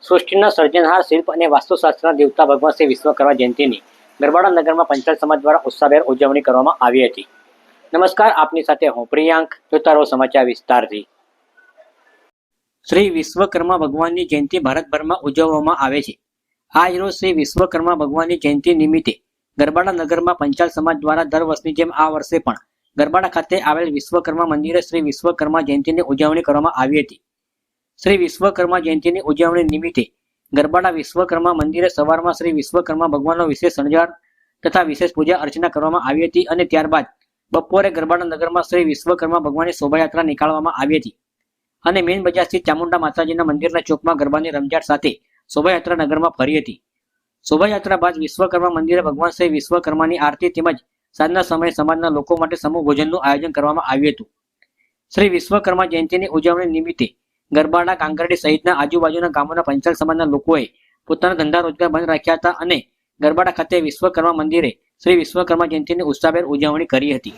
સૃષ્ટિના સર્જનહાર શિલ્પ અને વાસ્તુશાસ્ત્રના દેવતા ભગવાન શ્રી વિશ્વકર્મા જયંતિની ગરબાડા નગરમાં પંચાલ સમાજ દ્વારા ઉત્સાહભેર ઉજવણી કરવામાં આવી હતી. નમસ્કાર, આપની સાથે હું પ્રિયાંક. જોતા રહો સમાચાર વિસ્તારથી. શ્રી વિશ્વકર્મા ભગવાનની જયંતિ ભારતભરમાં ઉજવવામાં આવે છે. આજ રોજ શ્રી વિશ્વકર્મા ભગવાનની જયંતિ નિમિત્તે ગરબાડા નગરમાં પંચાલ સમાજ દ્વારા દર વર્ષની જેમ આ વર્ષે પણ ગરબાડા ખાતે આવેલ વિશ્વકર્મા મંદિરે શ્રી વિશ્વકર્મા જયંતિની ઉજવણી કરવામાં આવી હતી. શ્રી વિશ્વકર્મા જયંતિની ઉજવણી નિમિત્તે ગરબાડા વિશ્વકર્મા મંદિરે સવારમાં શ્રી વિશ્વકર્મા ભગવાનનો વિશેષ શણગાર તથા વિશેષ પૂજા અર્ચના કરવામાં આવી હતી અને ત્યારબાદ બપોરે ગરબાડા નગરમાં શ્રી વિશ્વકર્મા ભગવાનની શોભાયાત્રા નીકાળવામાં આવી હતી અને મેન બજાર સ્થિત ચામુંડા માતાજીના મંદિરના ચોકમાં ગરબાની રમઝાટ સાથે શોભાયાત્રા નગરમાં ફરી હતી. શોભાયાત્રા બાદ વિશ્વકર્મા મંદિરે ભગવાન શ્રી વિશ્વકર્માની આરતી તેમજ સાંજના સમયે સમાજના લોકો માટે સમૂહ ભોજનનું આયોજન કરવામાં આવ્યું હતું. શ્રી વિશ્વકર્મા જયંતિની ઉજવણી નિમિત્તે ગરબાડા, કાંકરડી સહિતના આજુબાજુના ગામોના પંચાલ સમાજના લોકોએ પોતાના ધંધા રોજગાર બંધ રાખ્યા હતા અને ગરબાડા ખાતે વિશ્વકર્મા મંદિરે શ્રી વિશ્વકર્મા જયંતિની ઉત્સાહભેર ઉજવણી કરી હતી.